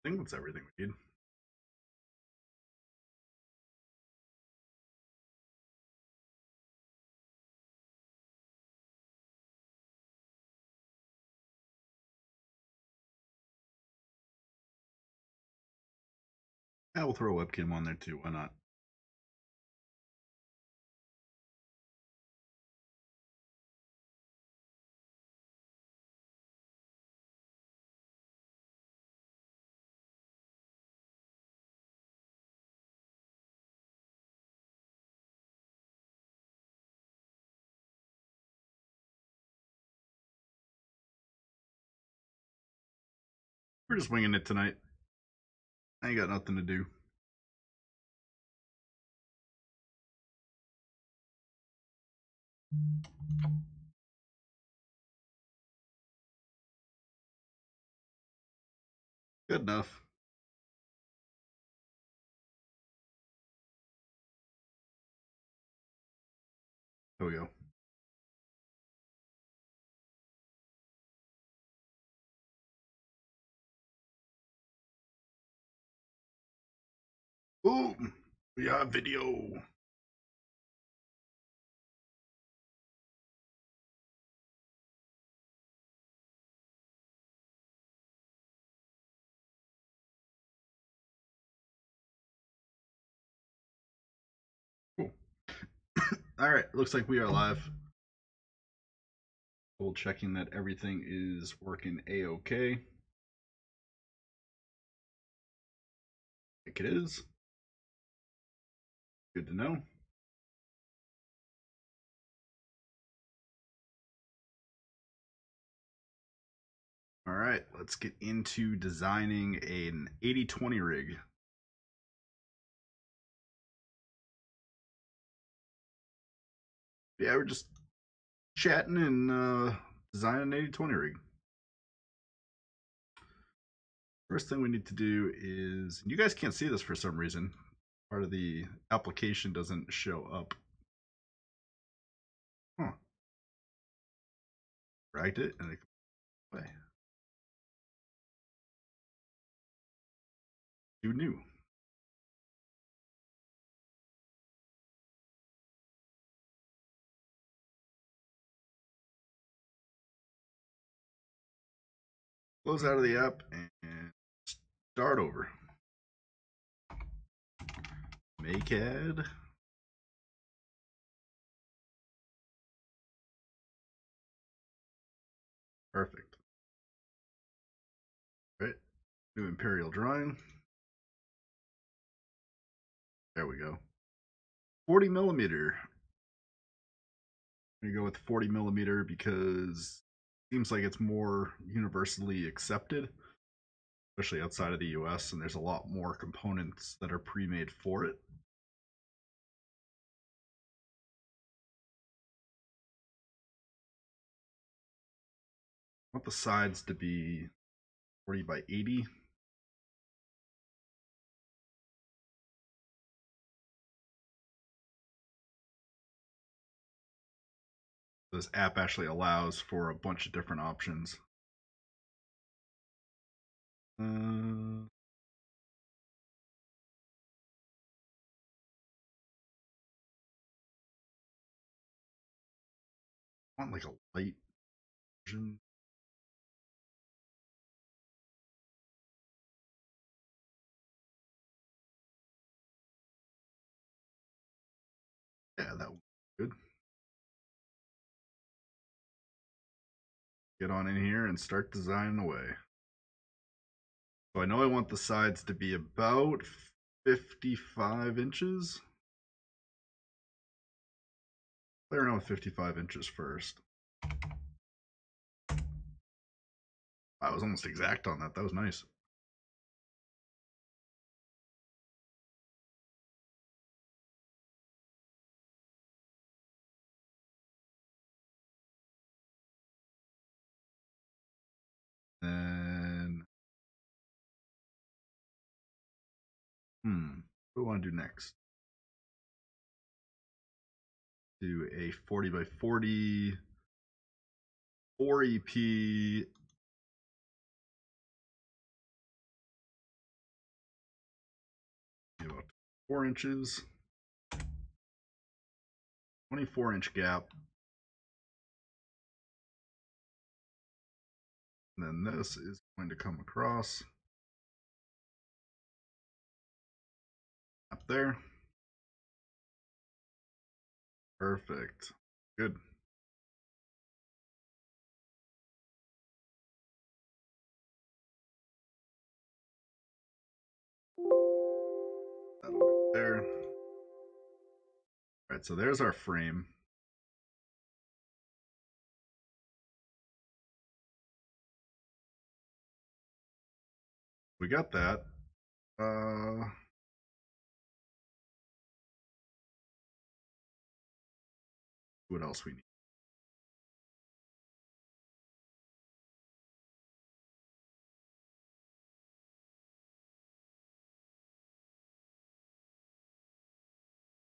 I think that's everything we need. Yeah, we'll throw a webcam on there too. Why not? We're just winging it tonight. I ain't got nothing to do. Good enough. There we go. Boom! We got video. Cool. All right, looks like we are live. Double checking that everything is working a-okay. I think it is. Good to know. All right, let's get into designing an 80-20 rig. Yeah, we're just chatting and designing an 80-20 rig. First thing we need to do is, you guys can't see this for some reason. Part of the application doesn't show up. Huh. Dragged it and it away. Who knew? Close out of the app and start over. Make ad. Perfect. All right. New Imperial drawing. There we go. 40 millimeter. I'm gonna go with 40 millimeter because it seems like it's more universally accepted, especially outside of the US, and there's a lot more components that are pre-made for it. I want the sides to be 40 by 80. This app actually allows for a bunch of different options. Uh, I want like a light version. Yeah, that would be good. Get on in here and start designing away. So I know I want the sides to be about 55 inches. Play around with 55 inches first. I was almost exact on that. That was nice. Then, what do I want to do next? Do a 40 by 40 4 EP 4 inches, 24-inch gap. And then this is going to come across up there. Perfect. Good. That'll go there. All right, so there's our frame. We got that. What else we need?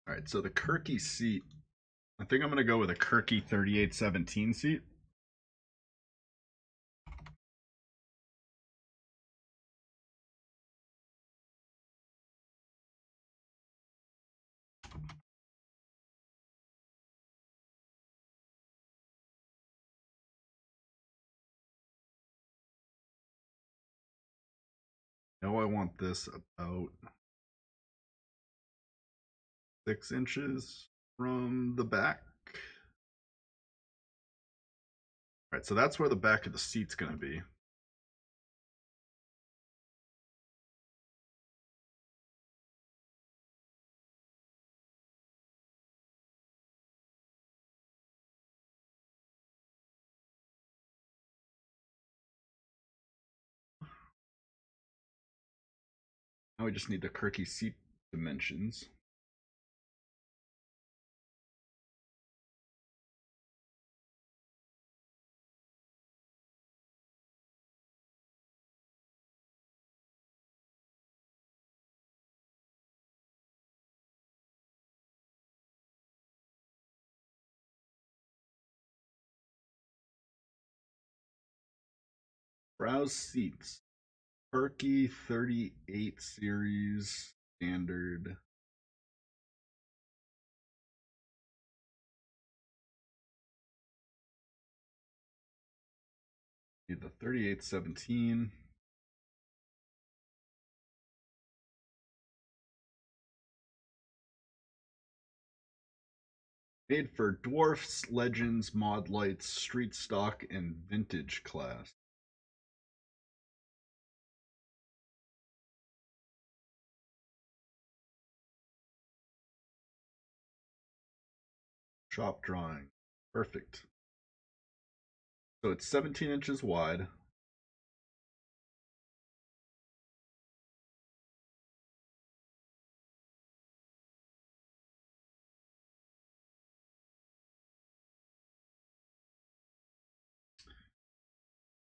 All right, so the Kirky seat. I think I'm going to go with a Kirky 3817 seat. Now I want this about 6 inches from the back. All right, so that's where the back of the seat's going to be. Now we just need the Kirky seat dimensions. Browse seats. Kirky 38 series standard. Need the 3817. Made for dwarfs, legends, mod lights, street stock, and vintage class. Shop drawing. Perfect. So it's 17 inches wide.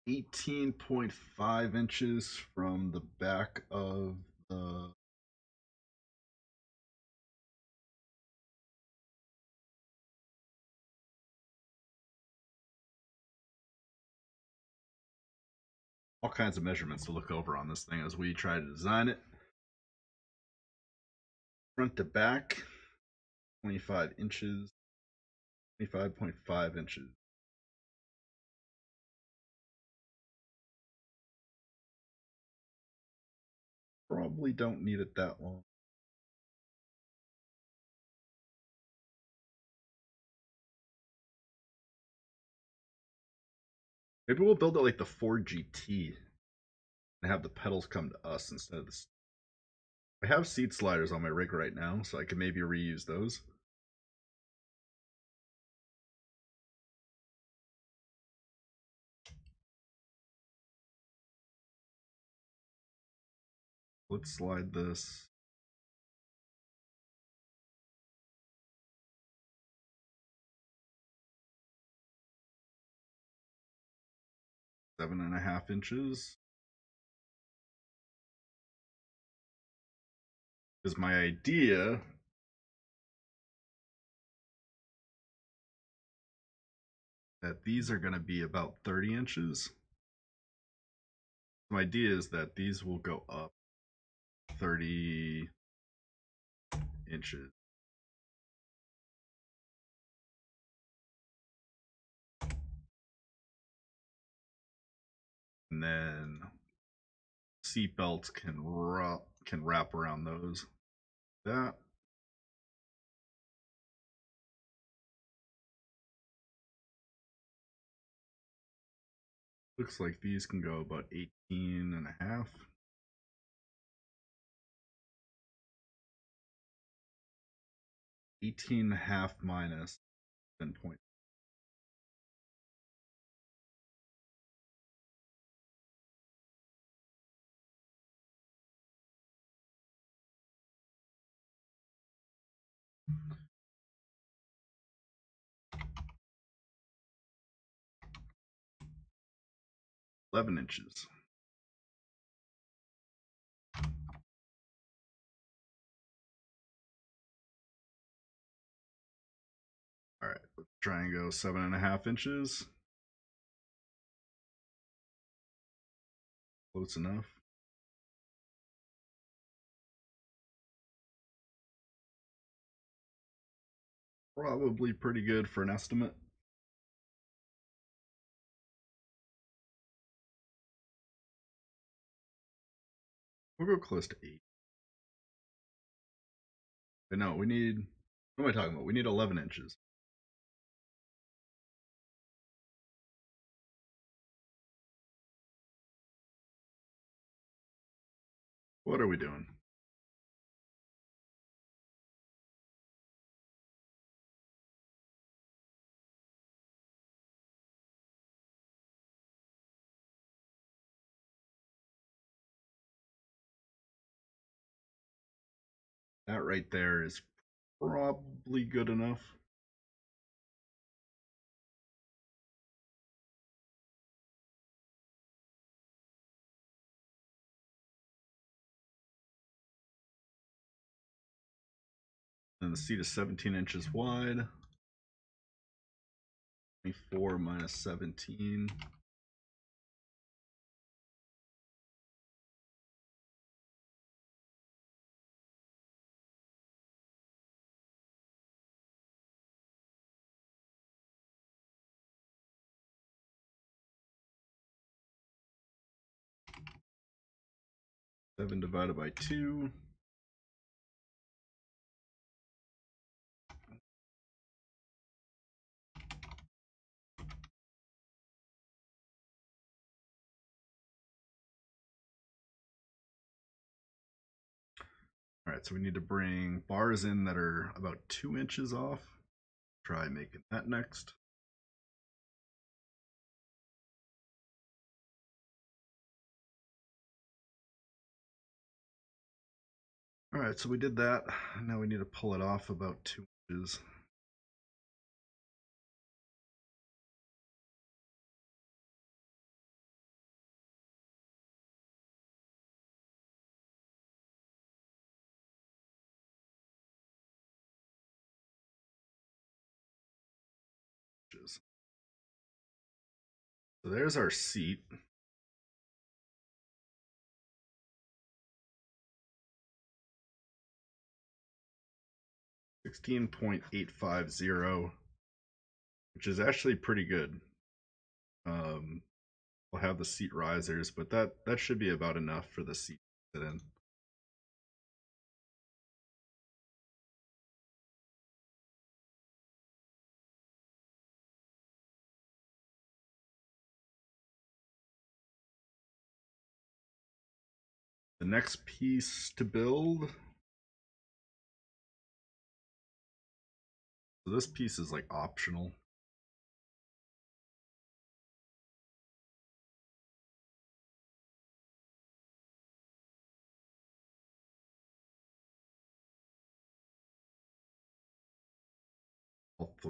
$18.5 from the back of the all kinds of measurements to look over on this thing as we try to design it. Front to back, 25 inches, 25.5 inches. Probably don't need it that long. Maybe we'll build it like the Ford GT and have the pedals come to us instead of this. I have seat sliders on my rig right now, so I can maybe reuse those. Let's slide this. Seven and a half inches is my idea. That these are going to be about 30 inches. My idea is that these will go up 30, inches. And then seat belts can wrap around those. That. Looks like these can go about 18 and a half. 18 and a half minus 10 points. $11. All right, let's try and go 7.5 inches. Close enough. Probably pretty good for an estimate. We'll go close to 8. But no, we need. What am I talking about? We need 11 inches. What are we doing? That right there is probably good enough. And the seat is 17 inches wide. 24 minus 17. Seven divided by 2. All right, so we need to bring bars in that are about 2 inches off. Try making that next. All right, so we did that. Now we need to pull it off about 2 inches. So there's our seat. $16.850, which is actually pretty good. We'll have the seat risers, but that should be about enough for the seat to sit in. The next piece to build. So this piece is like optional.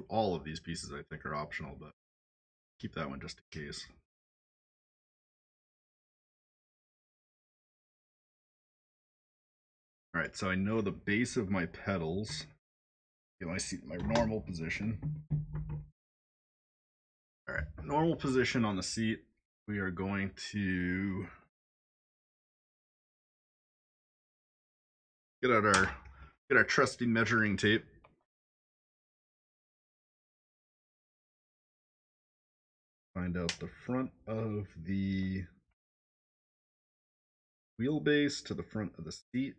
All of these pieces I think are optional, but keep that one just in case. All right, so I know the base of my pedals. Get my seat in my normal position. All right, normal position on the seat. We are going to get out our Get our trusty measuring tape. Find out the front of the wheelbase to the front of the seat.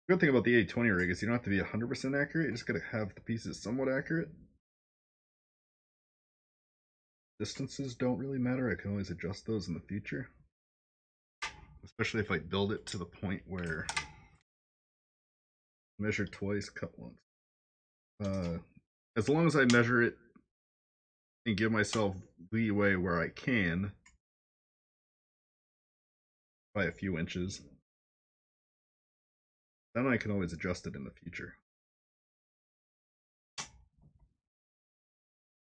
Good thing about the 820 rig is you don't have to be 100% accurate. You just gotta have the pieces somewhat accurate. Distances don't really matter. I can always adjust those in the future. Especially if I build it to the point where measure twice, cut once. As long as I measure it and give myself leeway where I can by a few inches, then I can always adjust it in the future.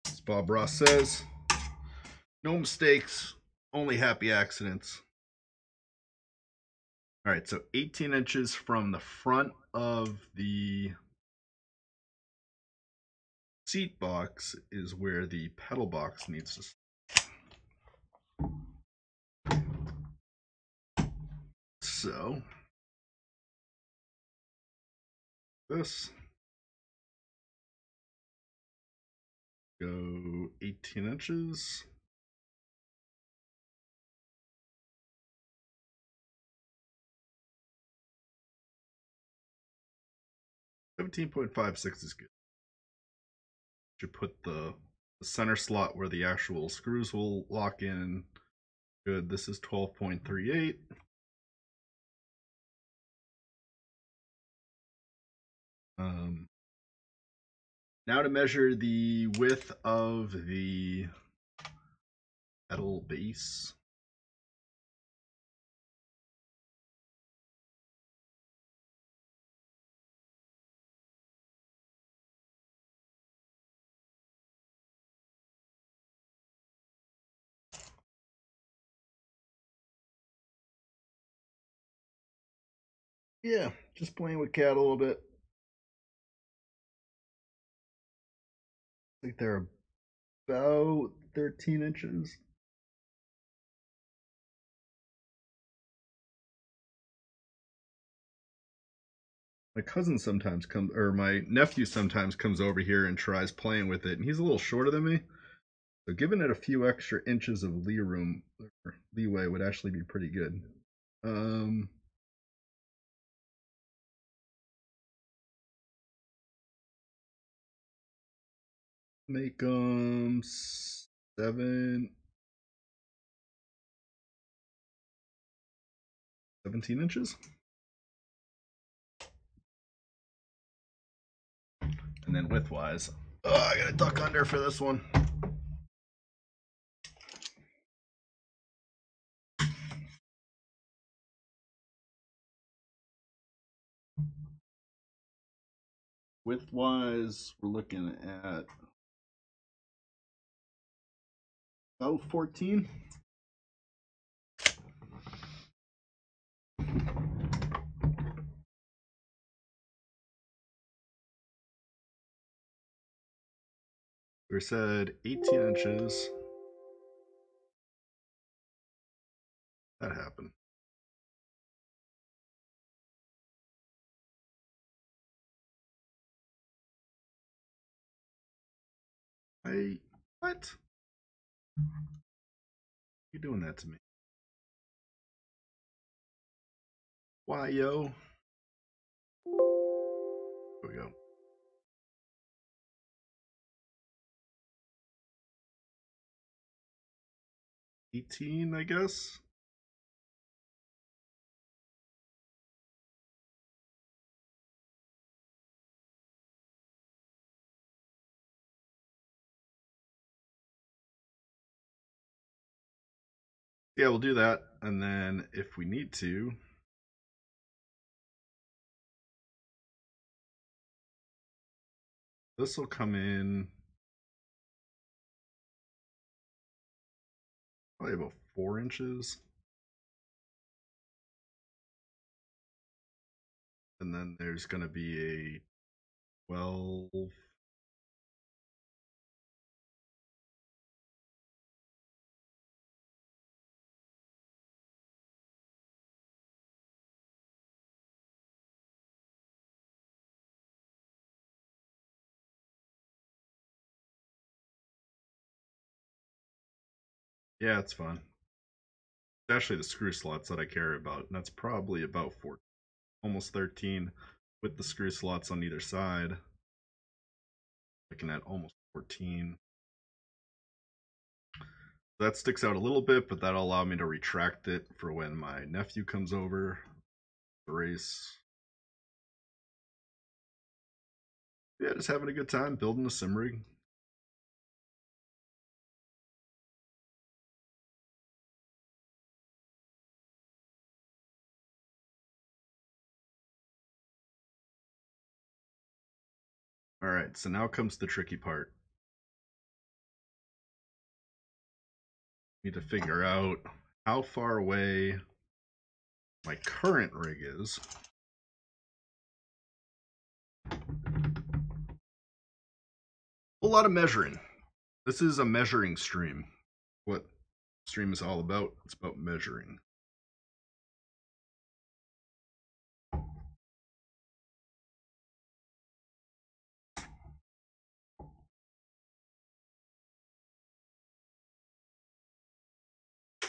As Bob Ross says, no mistakes, only happy accidents. All right, so 18 inches from the front of the seat box is where the pedal box needs to start. So this go 18 inches. $17.56 is good. Should put the center slot where the actual screws will lock in. Good. This is 12.38. Now to measure the width of the pedal base. Yeah, just playing with cat a little bit. I think they're about 13 inches. My cousin sometimes comes, or my nephew sometimes comes over here and tries playing with it, and he's a little shorter than me. So giving it a few extra inches of leeway would actually be pretty good. Um, make them 17 inches. And then width-wise, I gotta duck under for this one. Width-wise, we're looking at about 14. We said 18 inches. That happened. What? You doing that to me? Why, yo? Here we go. 18, I guess. Yeah, we'll do that. And then if we need to, this will come in probably about 4 inches. And then there's going to be a 12. Yeah, it's fun. It's actually the screw slots that I care about, and that's probably about 4, almost 13 with the screw slots on either side. Looking at almost 14. That sticks out a little bit, but that'll allow me to retract it for when my nephew comes over to race. Yeah, just having a good time building a sim rig. All right, so now comes the tricky part. Need to figure out how far away my current rig is. A lot of measuring. This is a measuring stream. What stream is all about? It's about measuring.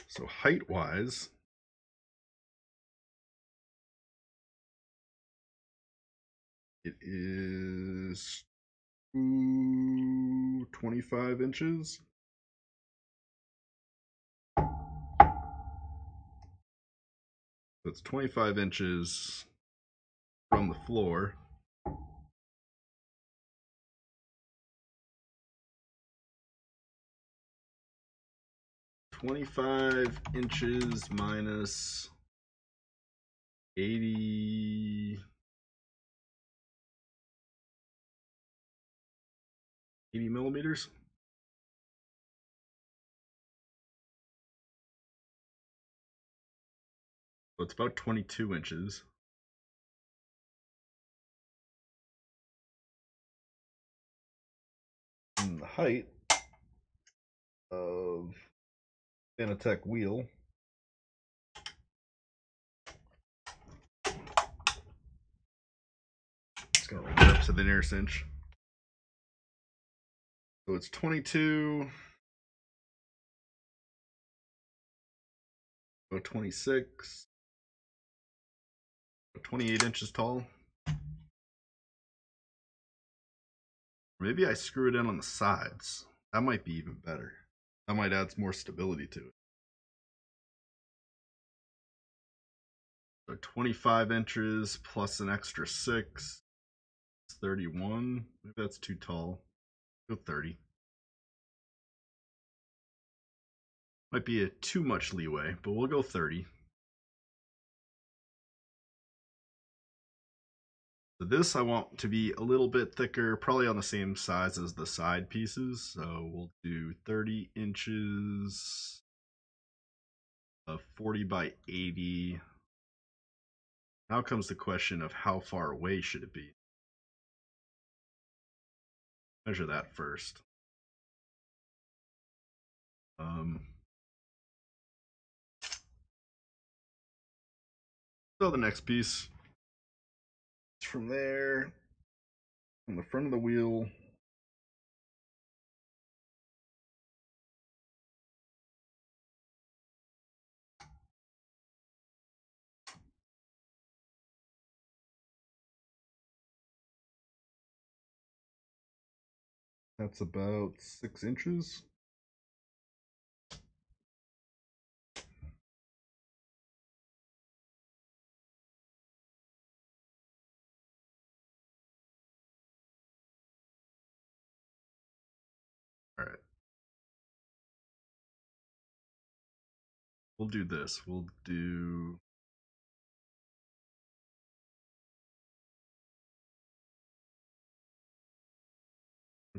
So height wise, it is 25 inches. So it's 25 inches from the floor. $25 minus 80 millimeters. So it's about 22 inches. And the height of Fanatec wheel it's going to round up to the nearest inch. So it's 22, about 26, about 28 inches tall. Maybe I screw it in on the sides. That might be even better. That might add more stability to it. So 25 inches plus an extra 6. It's 31. Maybe that's too tall. Go 30. Might be too much leeway, but we'll go 30. So this I want to be a little bit thicker, probably on the same size as the side pieces. So we'll do 30 inches of 40 by 80. Now comes the question of how far away should it be? Measure that first. So the next piece is from there, from the front of the wheel. That's about 6 inches. All right. We'll do this. We'll do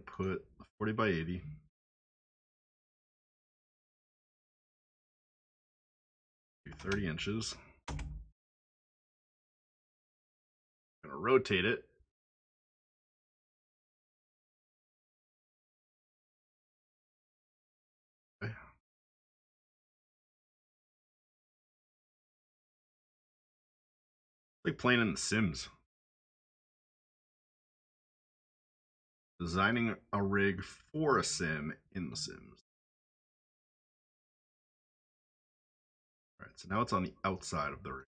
put 40 by 80. Do 30 inches. I'm gonna rotate it. Okay. Like playing in The Sims. Designing a rig for a sim in The Sims. so now it's on the outside of the ring.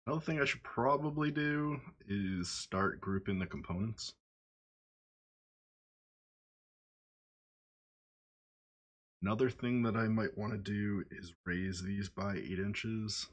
Another thing I should probably do is start grouping the components. Another thing that I might want to do is raise these by 8 inches.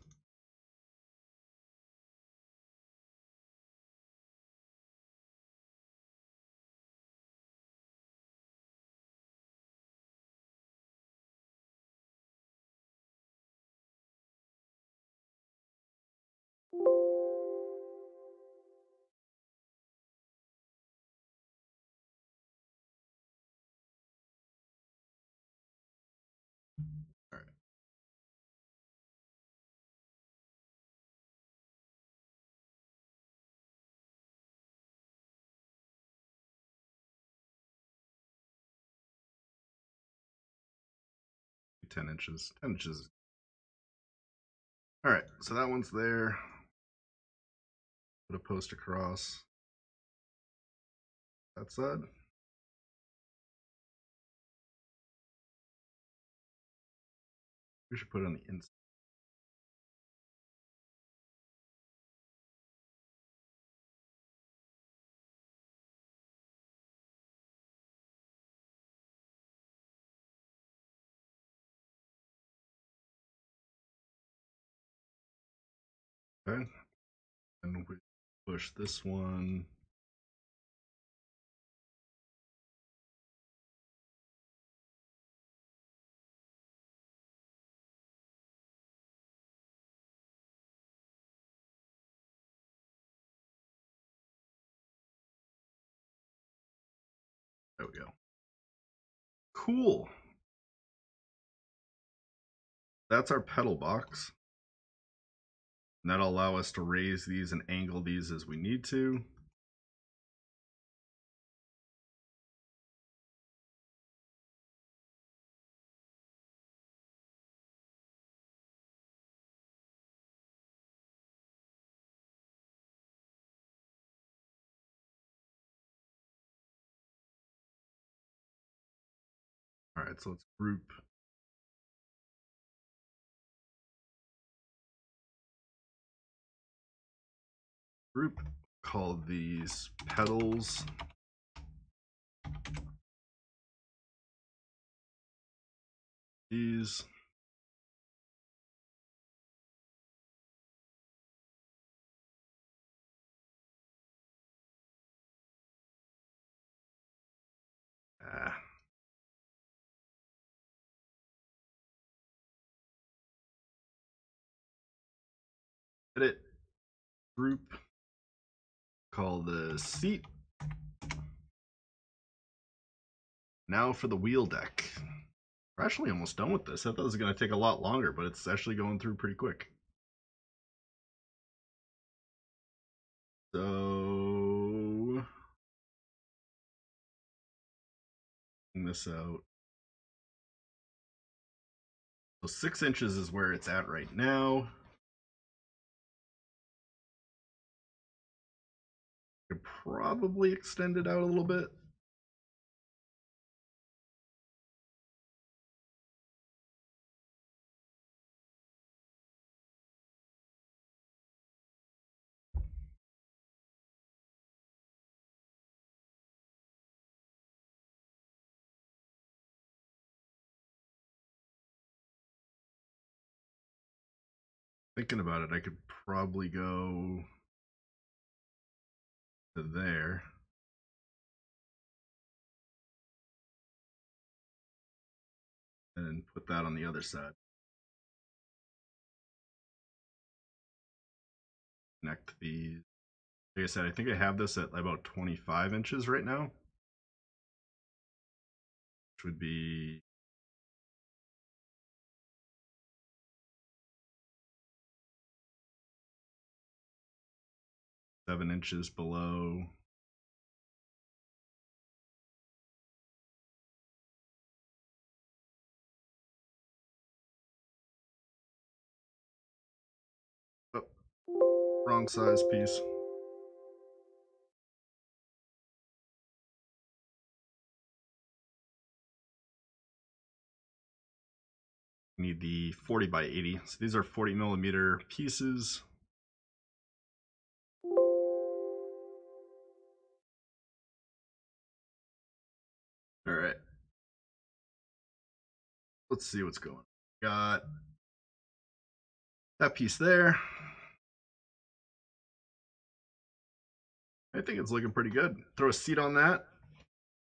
All right. 10 inches. 10 inches. All right, so that one's there. Put a post across that side. We should put it on the inside. Okay, and we push this one. There we go. Cool. That's our pedal box. And that'll allow us to raise these and angle these as we need to. All right, so let's group, call these pedals. These. Ah. Edit group, call the seat. Now for the wheel deck. We're actually almost done with this. I thought it was going to take a lot longer, but it's actually going through pretty quick. So, this out. So 6 inches is where it's at right now. Could probably extend it out a little bit. Thinking about it, I could probably go to there. And put that on the other side. Connect these. Like I said, I think I have this at about 25 inches right now, which would be seven inches below. Oh, wrong size piece. need the 40 by 80. So these are 40 millimeter pieces. All right. Let's see what's going on. Got that piece there. I think it's looking pretty good. Throw a seat on that.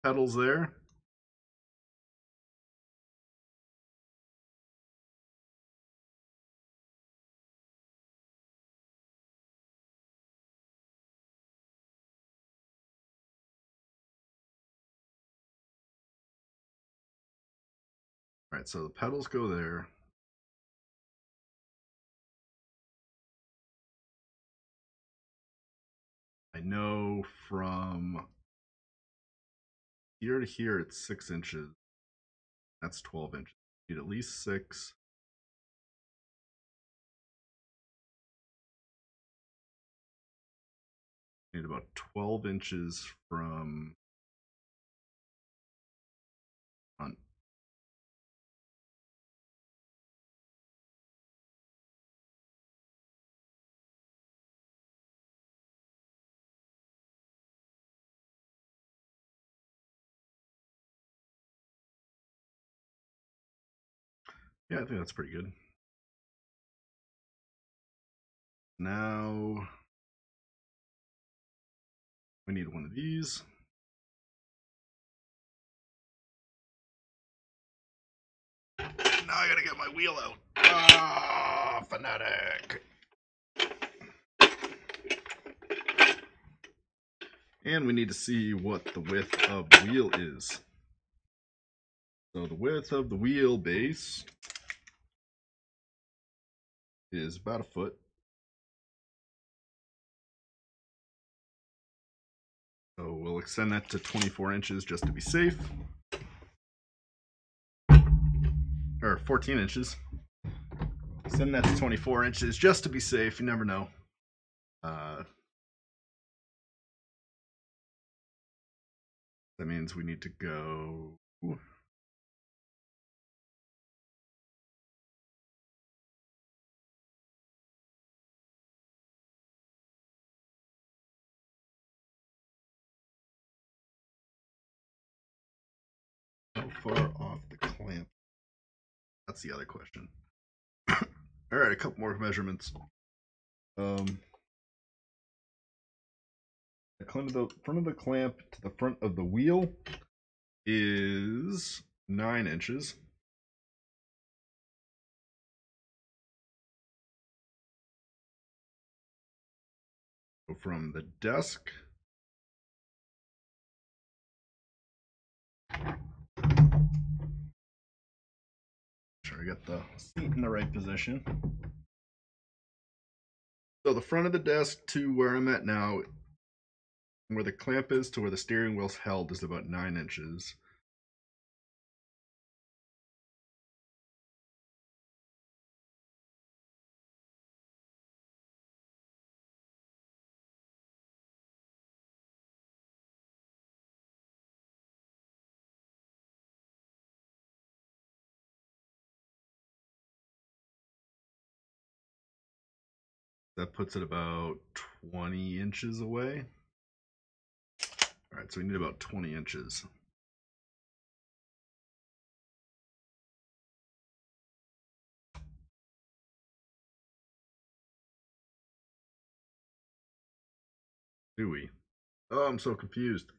Pedals there. All right, so the pedals go there. I know from here to here it's 6 inches. That's 12 inches. You need at least 6. You need about 12 inches from front. Yeah, I think that's pretty good. Now we need one of these. Now I gotta get my wheel out. Ah, fanatic. And we need to see what the width of the wheel is. So the width of the wheelbase is about a foot. So we'll extend that to 24 inches just to be safe. Or 14 inches. Extend that to 24 inches just to be safe. You never know. That means we need to go. How far off the clamp? That's the other question. All right, a couple more measurements. The front of the clamp to the front of the wheel is 9 inches. So from the desk sure I get the seat in the right position. So the front of the desk to where I'm at now, where the clamp is to where the steering wheel's held, is about 9 inches. That puts it about 20 inches away. All right, so we need about 20 inches. Do we? Oh, I'm so confused.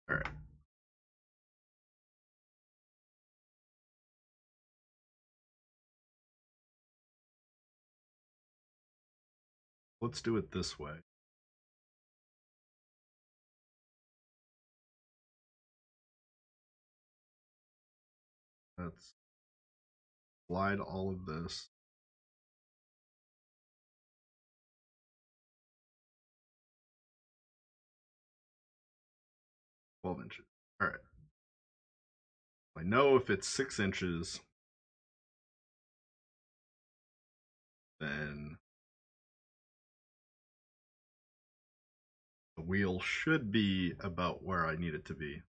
All right. Let's do it this way. Let's slide all of this. 12 inches. All right. I know if it's 6 inches, then the wheel should be about where I need it to be.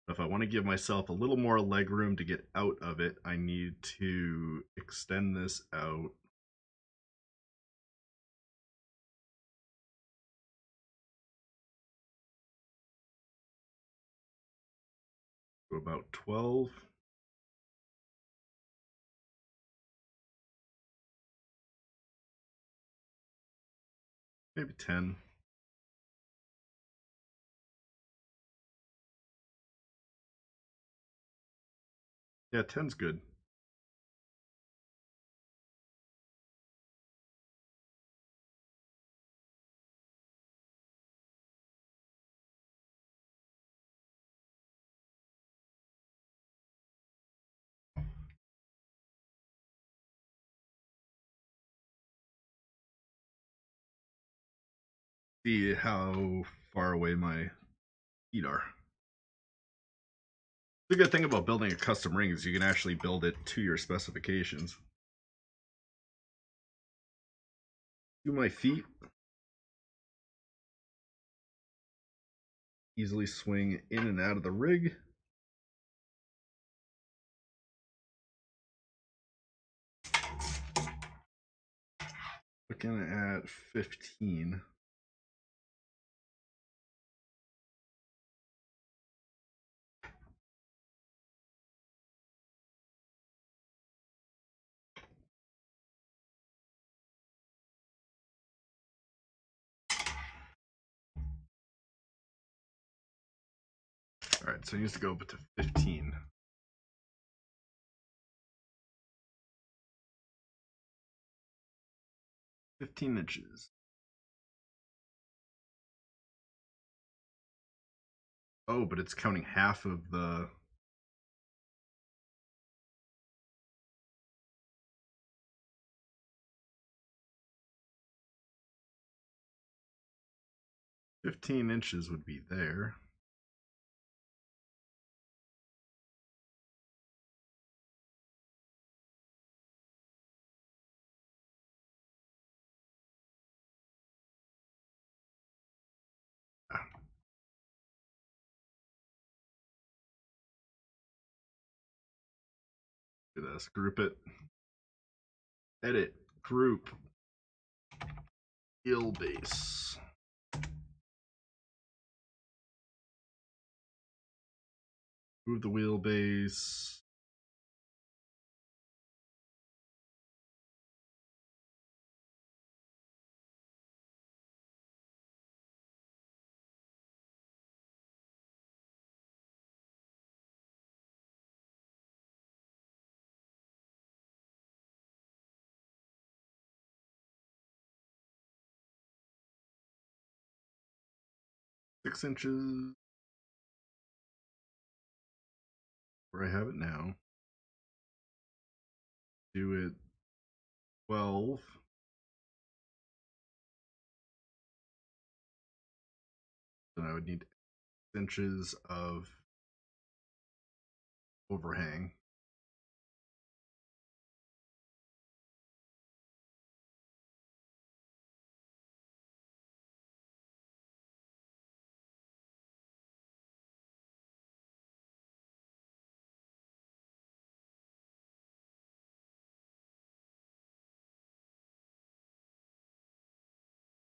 If I want to give myself a little more leg room to get out of it, I need to extend this out to about 12. Maybe 10. Yeah, 10's good. See how far away my feet are. The good thing about building a custom ring is you can actually build it to your specifications. Do my feet easily swing in and out of the rig. Looking at 15. All right, so it needs to go up to 15. 15 inches. Oh, but it's counting half of the... 15 inches would be there. Do this. Group it. Edit. Group. Wheelbase. Move the wheelbase. Six inches. Where I have it now. Do it 12. Then I would need 6 inches of overhang.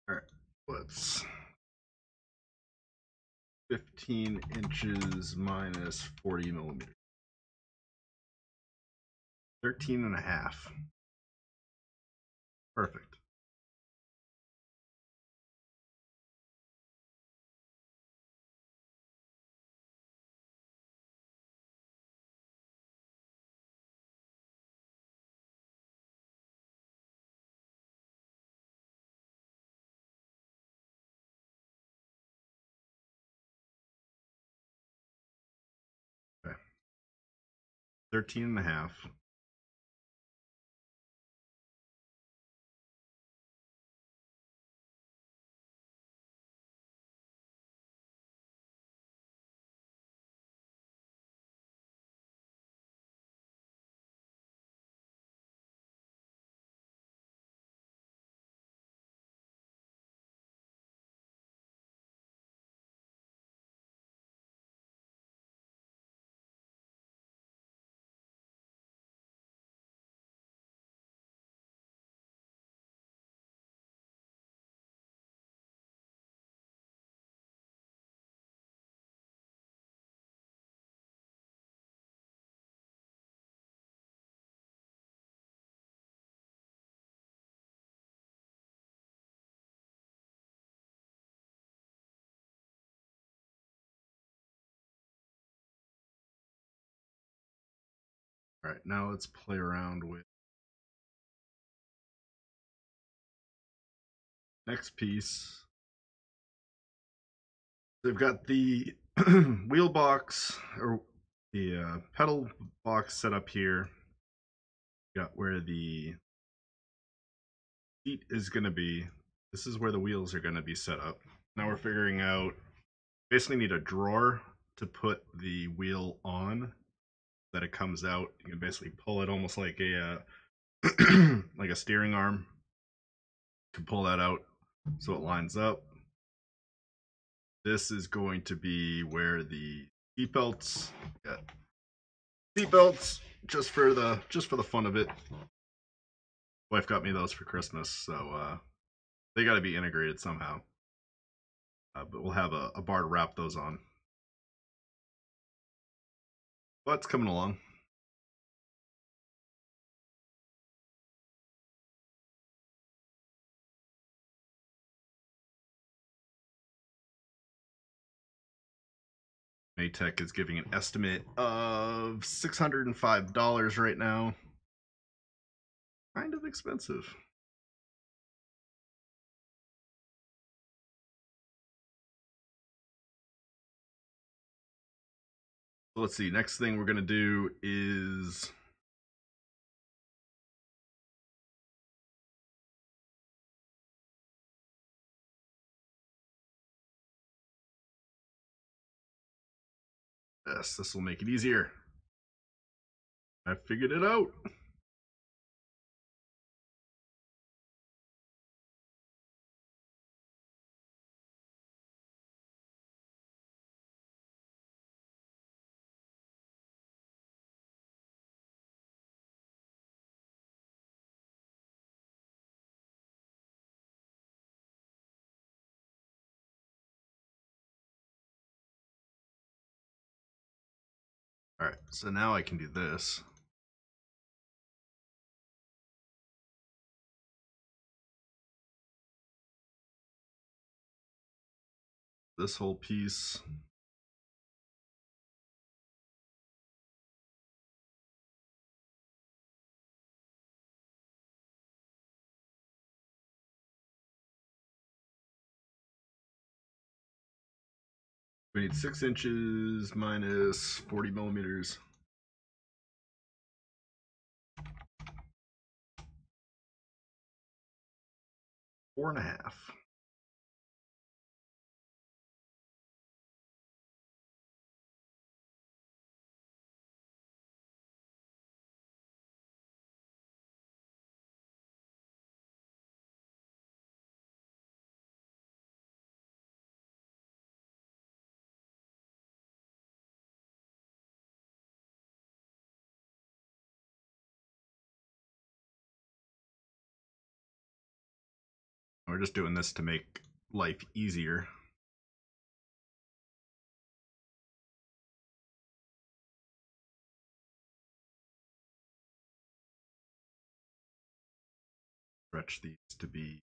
All right, let's 15 inches minus 40 millimeters. 13 and a half. Perfect. Okay. 13 and a half. All right, now let's play around with next piece. They've got the wheel box or the pedal box set up here. Got where the seat is going to be. This is where the wheels are going to be set up. Now we're figuring out, basically need a drawer to put the wheel on, that it comes out. You can basically pull it almost like a like a steering arm. You can pull that out so it lines up. This is going to be where the seat belts, just for the fun of it. Wife got me those for Christmas, so they got to be integrated somehow. But we'll have a bar to wrap those on. But it's coming along. Maytech is giving an estimate of $605 right now. Kind of expensive. So let's see. Next thing we're going to do is yes, this will make it easier. I figured it out. All right, so now I can do this. This whole piece. We need 6 inches minus 40 millimeters. 4.5. We're just doing this to make life easier. Stretch these to be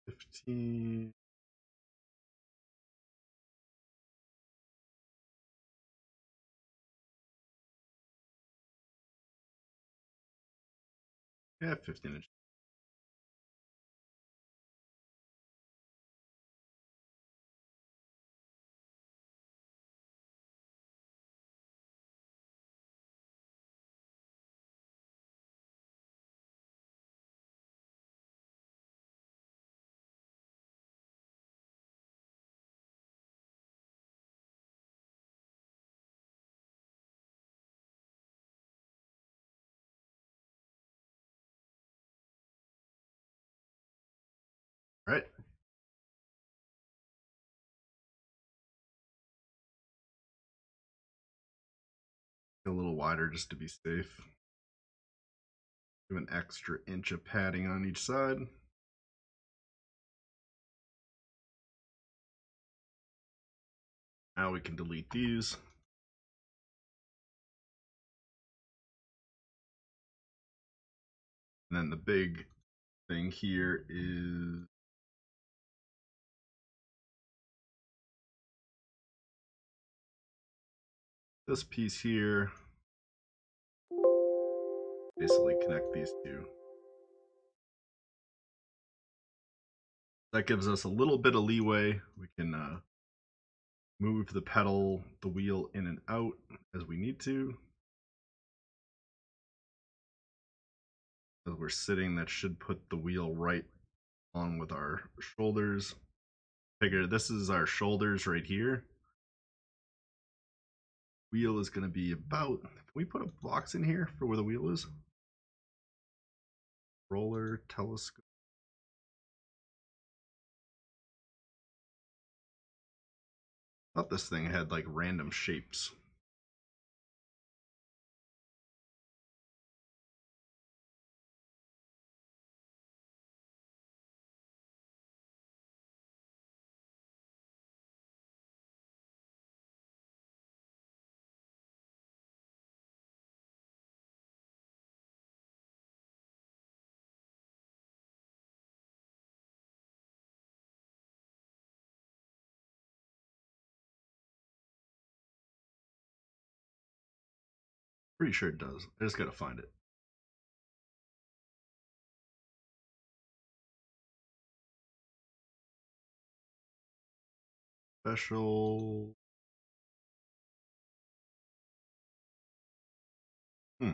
15. Yeah, 15 inches. All right. A little wider just to be safe. Give an extra inch of padding on each side. Now we can delete these. And then the big thing here is this piece here, basically connect these two. That gives us a little bit of leeway. We can move the pedal, the wheel in and out as we need to. As we're sitting, that should put the wheel right on with our shoulders. Figure this is our shoulders right here. Wheel is going to be about, can we put a box in here for where the wheel is? Roller, telescope. I thought this thing had like random shapes. Pretty sure it does. I just gotta find it. Special. Hmm.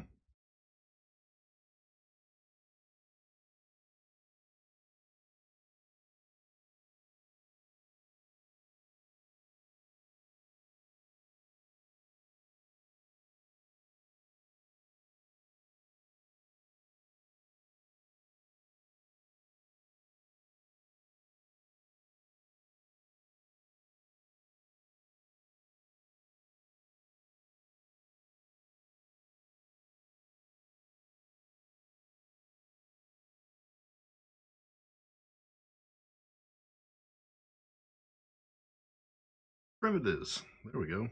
Primitives. There we go.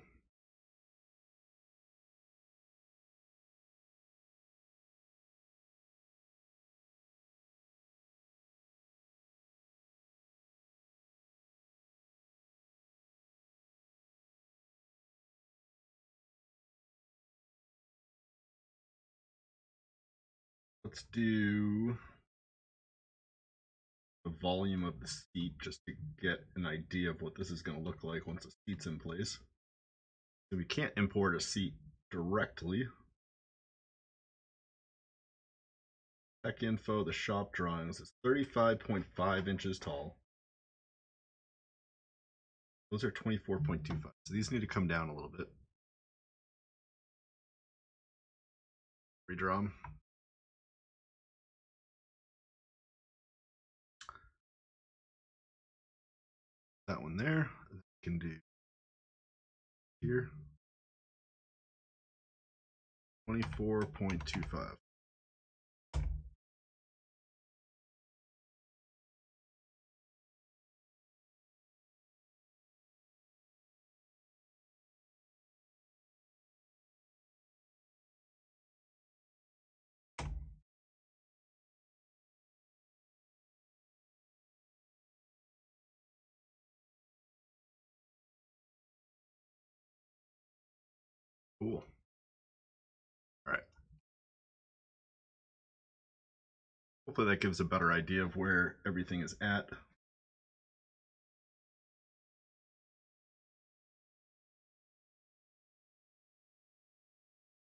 Let's do the volume of the seat just to get an idea of what this is going to look like once the seat's in place. So we can't import a seat directly. Tech info, the shop drawings is 35.5 inches tall. Those are 24.25. So these need to come down a little bit. Redraw them. That one there. We can do here. 24.25. Cool. All right. Hopefully that gives a better idea of where everything is at.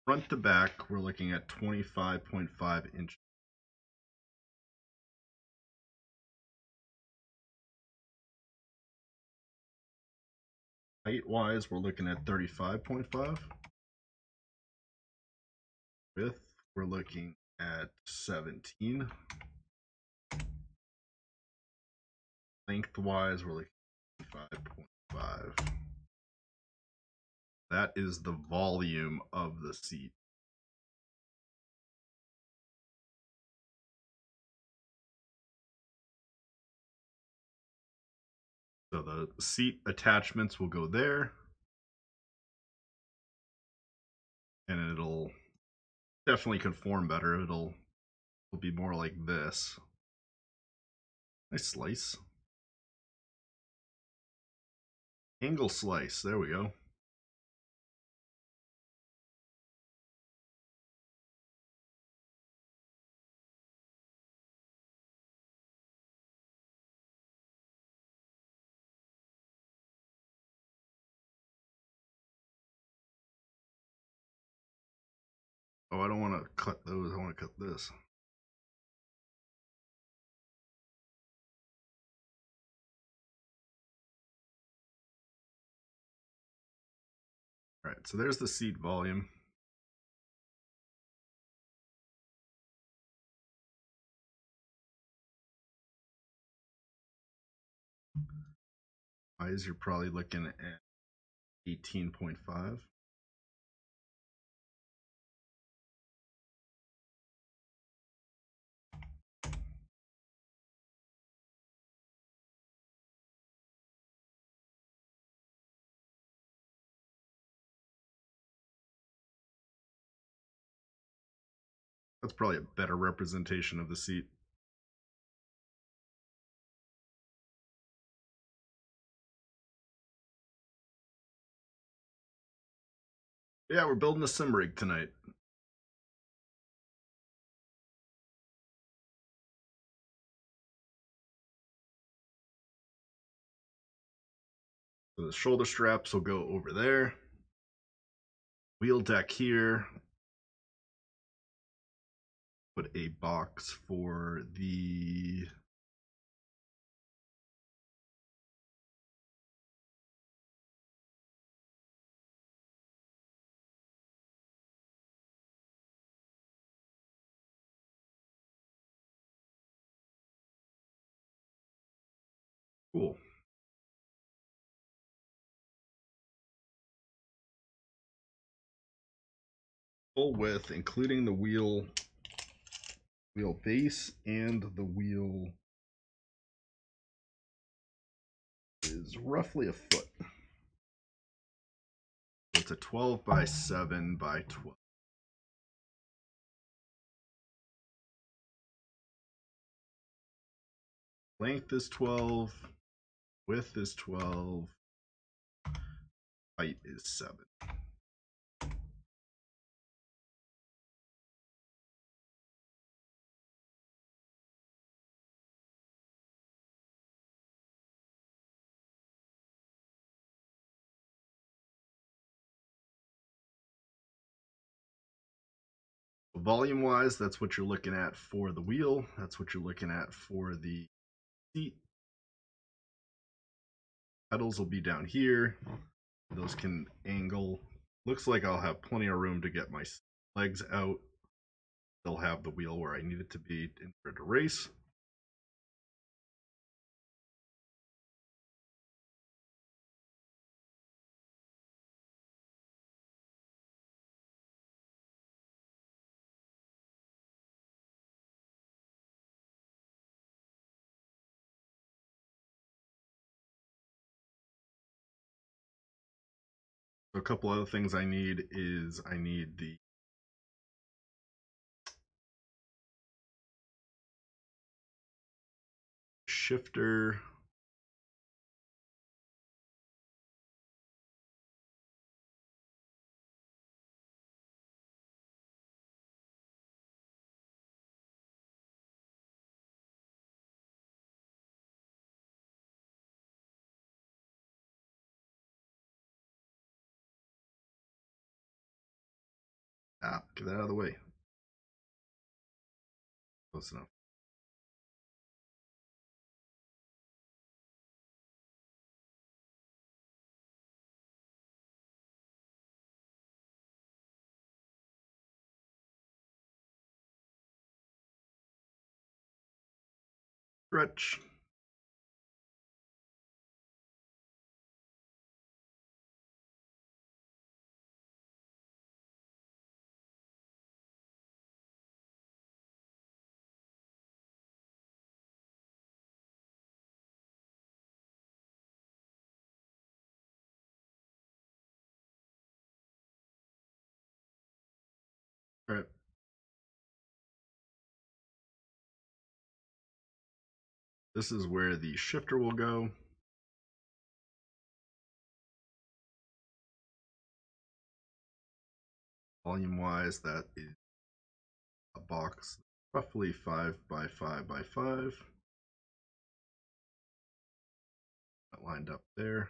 Front to back, we're looking at 25.5 inches. Height wise, we're looking at 35.5. Width, we're looking at 17. Lengthwise, we're looking at 5.5. That is the volume of the seat. So the seat attachments will go there. And it'll definitely conform better. It'll be more like this. Nice slice. Angle slice. There we go. Oh, I don't want to cut those. I want to cut this. All right, so there's the seat volume. Eyes, you're probably looking at 18.5. That's probably a better representation of the seat. Yeah, we're building a sim rig tonight. So the shoulder straps will go over there. Wheel deck here. Put a box for the cool. Full width, including the wheel base and the wheel, is roughly a foot. So it's a 12 by 7 by 12. Length is 12, width is 12, height is 7. Volume wise, that's what you're looking at for the wheel. That's what you're looking at for the seat. Pedals will be down here. Those can angle. Looks like I'll have plenty of room to get my legs out. They'll have the wheel where I need it to be in order to race. So a couple other things I need is I need the shifter. Get that out of the way. Close enough. Stretch. All right. This is where the shifter will go. Volume wise, that is a box roughly 5 by 5 by 5. That lined up there.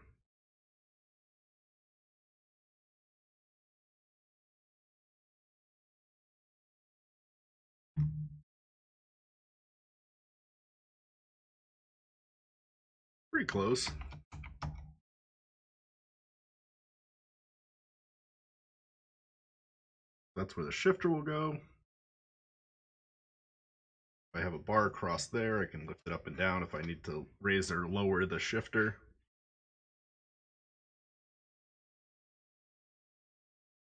pretty close. That's where the shifter will go. If I have a bar across there, I can lift it up and down if I need to raise or lower the shifter.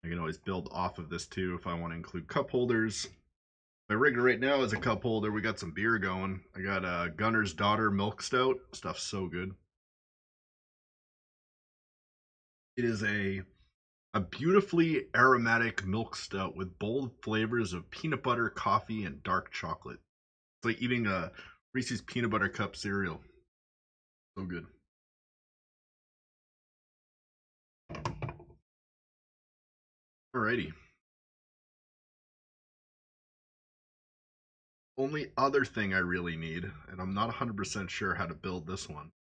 I can always build off of this too if I want to include cup holders. My rig right now is a cup holder. We got some beer going. I got a Gunner's Daughter Milk Stout. Stuff's so good. It is a beautifully aromatic milk stout with bold flavors of peanut butter, coffee, and dark chocolate. It's like eating a Reese's peanut butter cup cereal. So good. Alrighty. Only other thing I really need, and I'm not 100% sure how to build this one.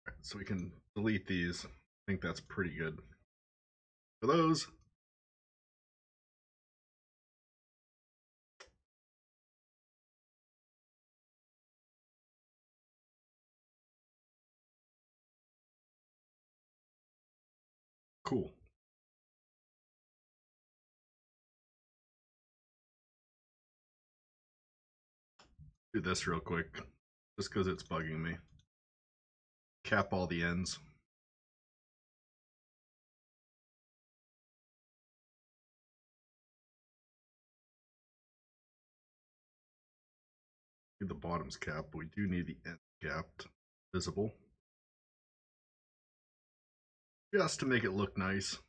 Right, so we can delete these. I think that's pretty good. For those, cool. Do this real quick, just because it's bugging me. Cap all the ends. Need the bottoms capped, but we do need the end capped visible. Just to make it look nice.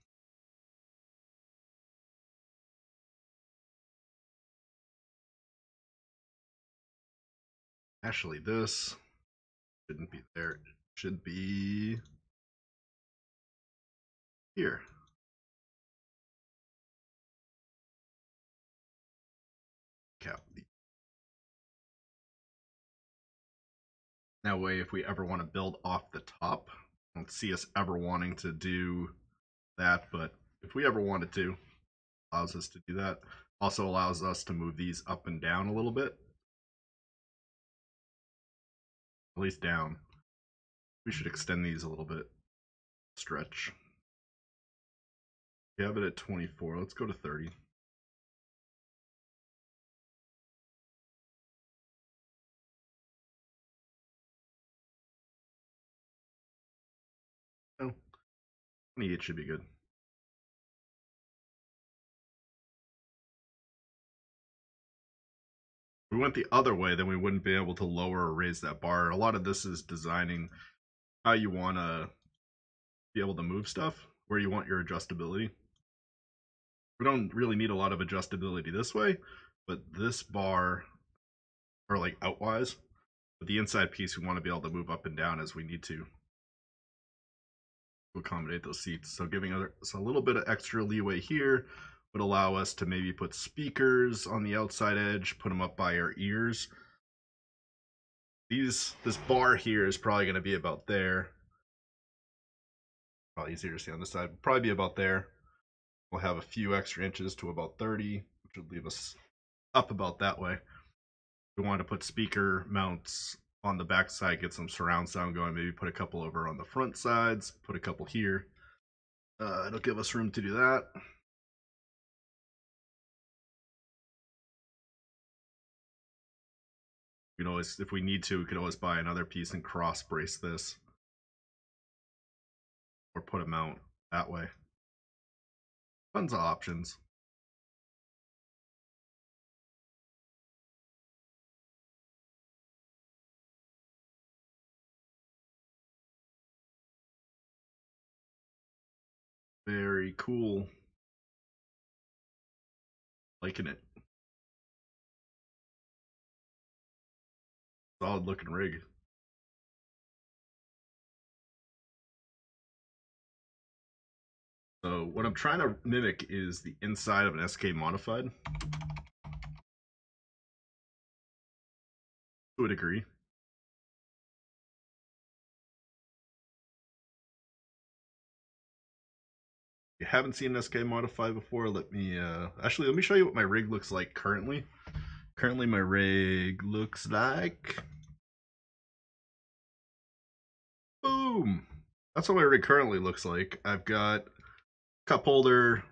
Actually, this shouldn't be there. It should be here. Cap the. That way, if we ever want to build off the top, I don't see us ever wanting to do that, but if we ever wanted to, allows us to do that. Also allows us to move these up and down a little bit. At least down. We should extend these a little bit. Stretch. We have it at 24. Let's go to 30. No, 28 should be good. If we went the other way, then we wouldn't be able to lower or raise that bar. A lot of this is designing how you want to be able to move stuff, where you want your adjustability. We don't really need a lot of adjustability this way, but this bar, or like outwise, but the inside piece we want to be able to move up and down as we need to accommodate those seats. So giving us a little bit of extra leeway here would allow us to maybe put speakers on the outside edge, put them up by our ears. This bar here is probably going to be about there. Probably easier to see on this side. Probably be about there. We'll have a few extra inches to about 30, which would leave us up about that way. We want to put speaker mounts on the back side, get some surround sound going, maybe put a couple over on the front sides, put a couple here. It'll give us room to do that. We can always, if we need to, we could always buy another piece and cross brace this. Or put a mount that way. Tons of options. Very cool. Liking it. Solid looking rig. So what I'm trying to mimic is the inside of an SK modified. To a degree. If you haven't seen an SK modified before, let me show you what my rig looks like currently. Currently, my rig looks like. Boom! That's what my rig currently looks like. I've got cup holder,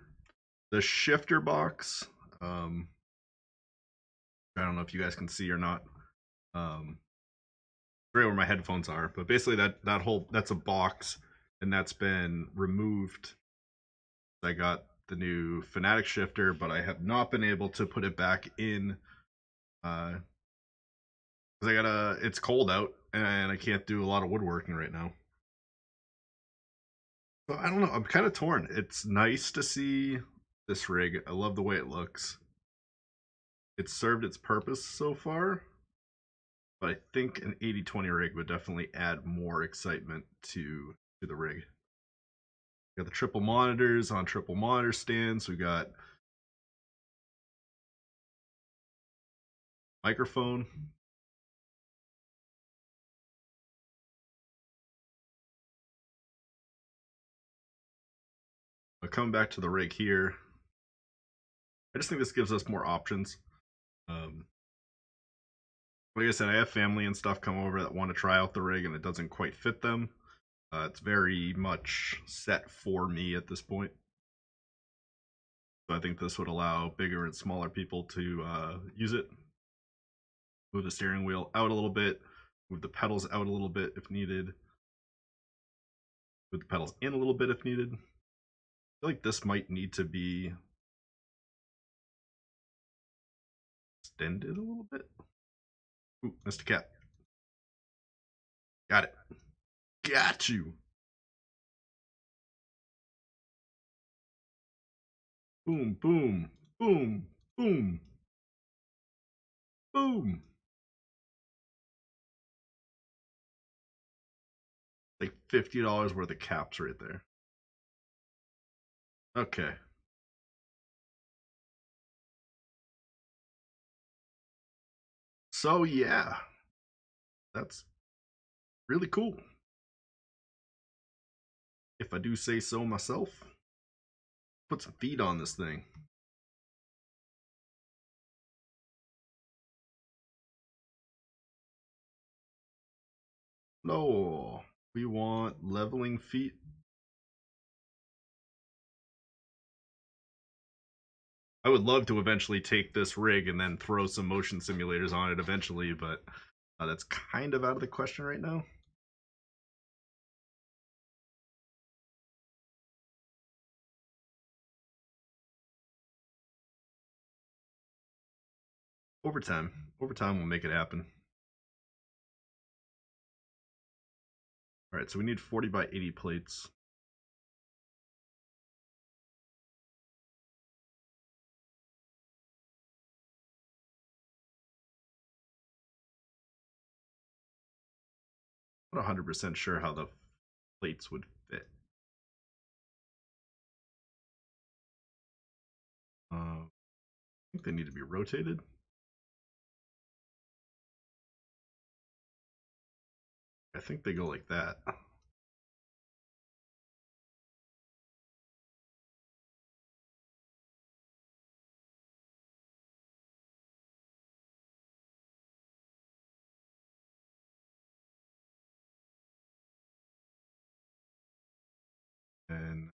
the shifter box. Um, I don't know if you guys can see or not. Um, right where my headphones are, but basically that whole that's a box, and that's been removed. I got the new Fanatic shifter, but I have not been able to put it back in because I gotta. It's cold out, and I can't do a lot of woodworking right now. So I don't know. I'm kind of torn. It's nice to see this rig. I love the way it looks. It's served its purpose so far, but I think an 80/20 rig would definitely add more excitement to the rig. We got the triple monitors on triple monitor stands. We got microphone. But coming back to the rig here, I just think this gives us more options. Um, like I said, I have family and stuff come over that want to try out the rig, and it doesn't quite fit them. It's very much set for me at this point. So I think this would allow bigger and smaller people to use it. Move the steering wheel out a little bit, move the pedals out a little bit if needed, move the pedals in a little bit if needed. I feel like this might need to be extended a little bit. Ooh, missed a cat. Got it. Got you. Boom, boom, boom, boom, boom. Like $50 worth of caps right there. Okay. So yeah, that's really cool. If I do say so myself. Put some feet on this thing. No, we want leveling feet. I would love to eventually take this rig and then throw some motion simulators on it eventually, but that's kind of out of the question right now. Overtime will make it happen. All right, so we need 40 by 80 plates. I'm not 100% sure how the plates would fit. I think they need to be rotated. I think they go like that. And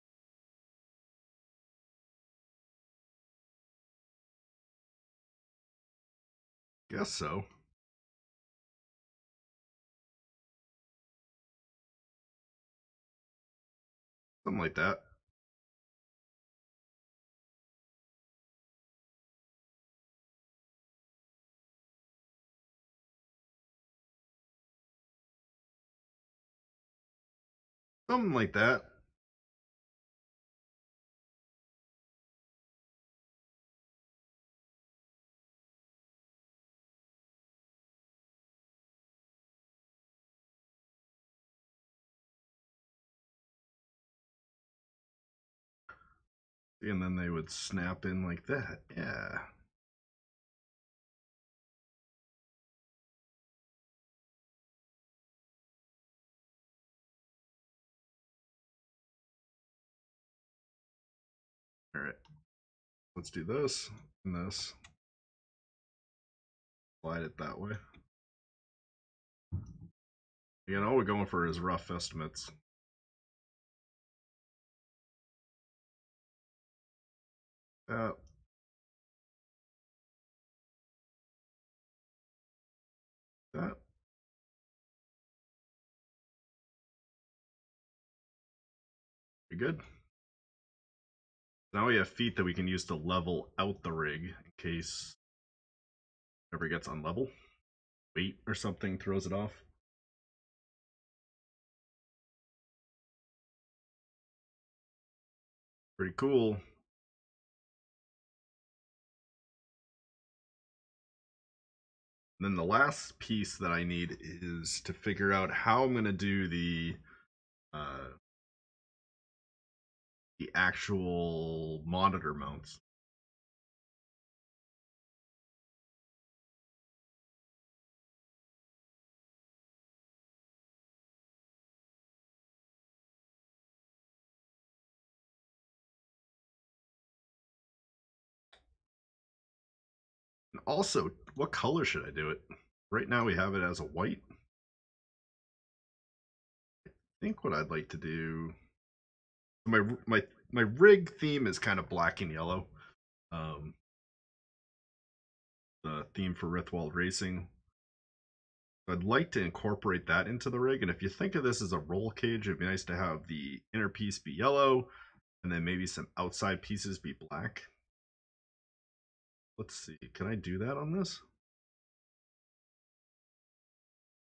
guess so. Something like that. Something like that. And then they would snap in like that. Yeah. All right. Let's do this and this. slide it that way. Again, all we're going for is rough estimates. That. That. Pretty good. Now we have feet that we can use to level out the rig in case it ever gets unlevel. Weight or something throws it off. Pretty cool. And then the last piece that I need is to figure out how I'm going to do the actual monitor mounts. And also, what color should I do it? Right now we have it as a white. I think what I'd like to do, my rig theme is kind of black and yellow. Um, the theme for Rithwald Racing. I'd like to incorporate that into the rig. And if you think of this as a roll cage, it'd be nice to have the inner piece be yellow and then maybe some outside pieces be black. Let's see. Can I do that on this?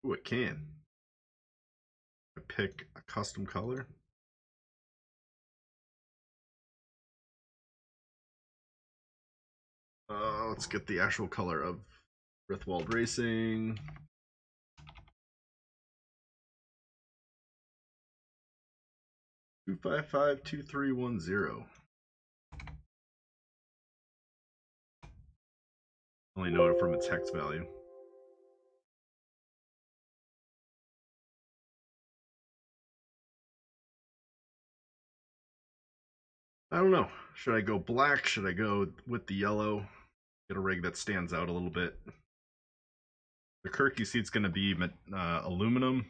Ooh, it can. I pick a custom color. Let's get the actual color of Rithwald Racing. 2552310. Only know it from its hex value. I don't know. Should I go black? Should I go with the yellow? Get a rig that stands out a little bit. The Kirky seat's going to be aluminum,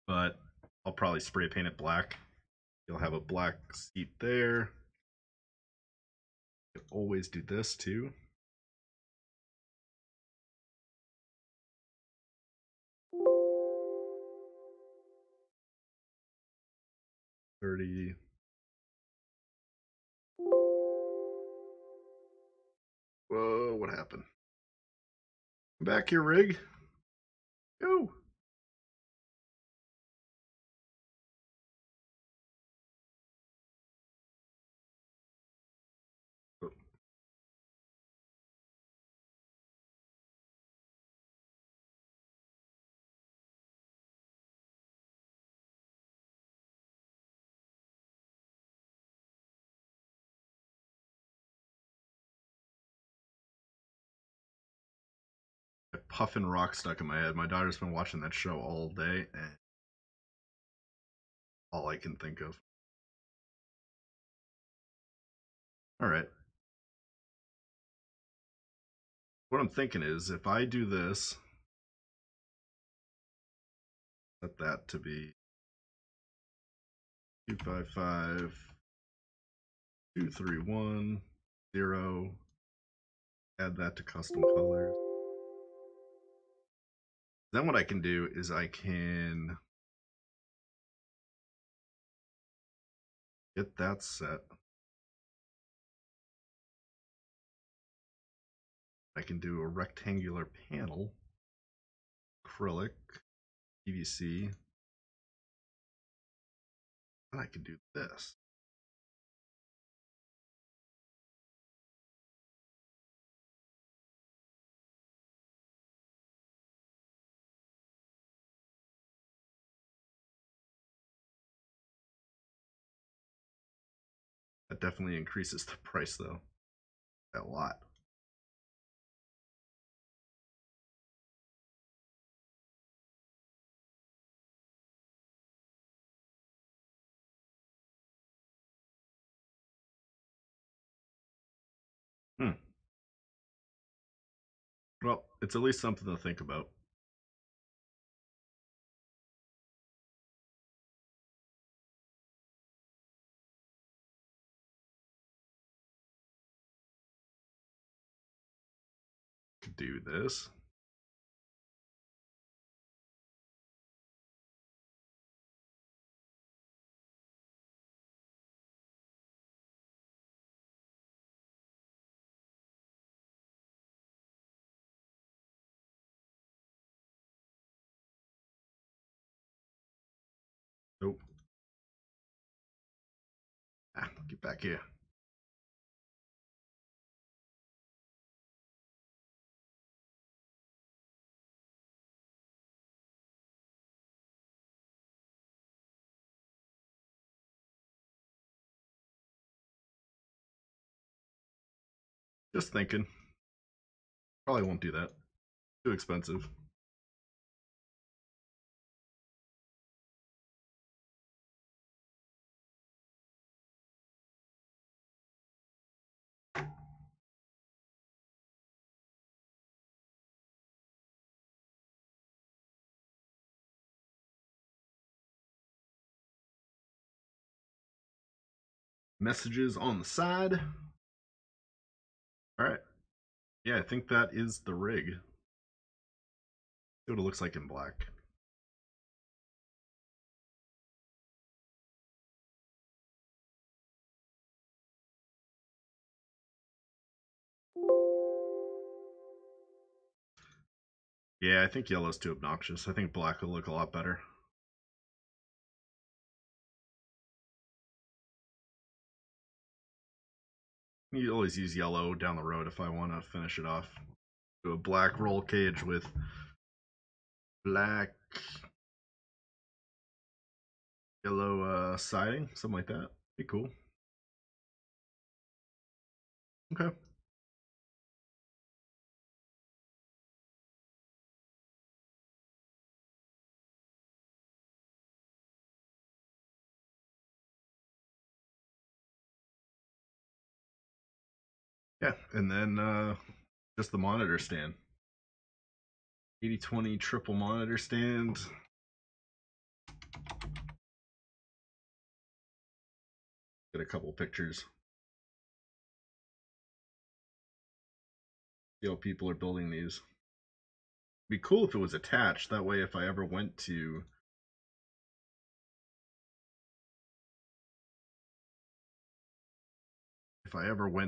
but I'll probably spray paint it black. You'll have a black seat there. You can always do this too. $30. Whoa, what happened? Come back here, rig. Go. Puffin Rock stuck in my head. My daughter's been watching that show all day, and all I can think of. All right. What I'm thinking is if I do this, set that to be 255231 add that to custom colors. Then what I can do is I can get that set. I can do a rectangular panel, acrylic, PVC, and I can do this. That definitely increases the price though, a lot. Well, It's at least something to think about. Do this. Nope. Get back here. Just thinking. Probably won't do that. Too expensive. Messages on the side. Alright. Yeah, I think that is the rig. See what it looks like in black. Yeah, I think yellow's too obnoxious. I think black will look a lot better. You always use yellow down the road if I want to finish it off. Do a black roll cage with black, yellow siding, something like that. Be cool. Okay. Yeah, and then just the monitor stand. 80/20 triple monitor stand. Get a couple pictures. See how people are building these. It'd be cool if it was attached. That way, if I ever went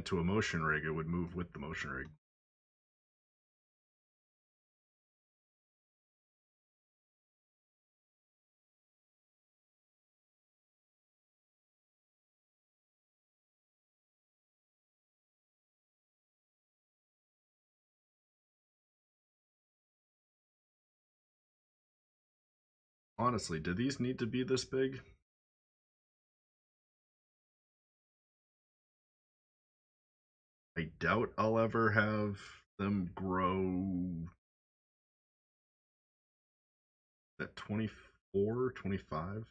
to a motion rig, it would move with the motion rig. Honestly, do these need to be this big? I doubt I'll ever have them grow at 24, 25.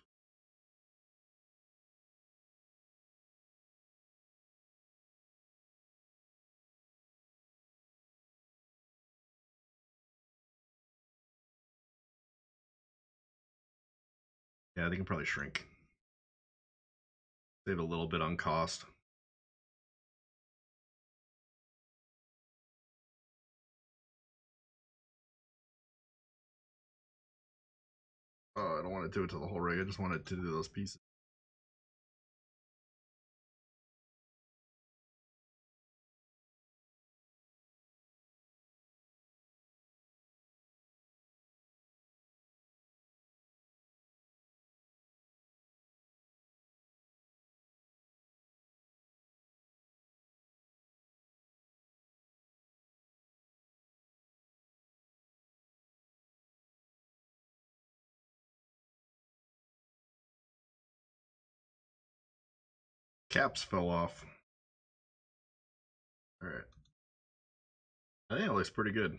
Yeah, they can probably shrink. Save a little bit on cost. Oh, I don't want to do it to the whole rig. I just wanted to do those pieces. Caps fell off. All right. I think it looks pretty good.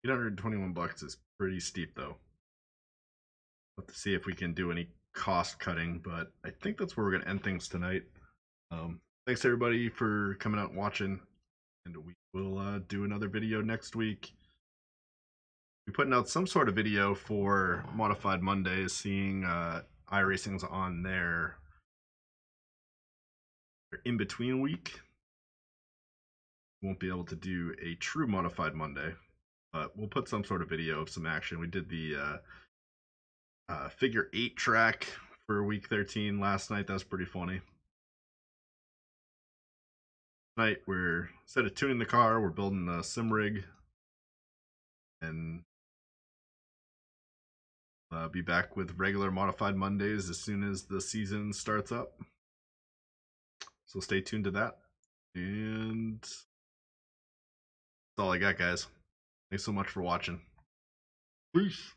$821 is pretty steep though. We'll have to see if we can do any cost cutting, but I think that's where we're going to end things tonight. Thanks everybody for coming out and watching, and we will do another video next week. We're putting out some sort of video for Modified Mondays, seeing iRacing's on their in-between week. Won't be able to do a true Modified Monday, but we'll put some sort of video of some action. We did the figure 8 track for week 13 last night. That was pretty funny. Tonight we're, instead of tuning the car, we're building a sim rig, and be back with regular Modified Mondays as soon as the season starts up. So stay tuned to that. And that's all I got, guys. Thanks so much for watching. Peace.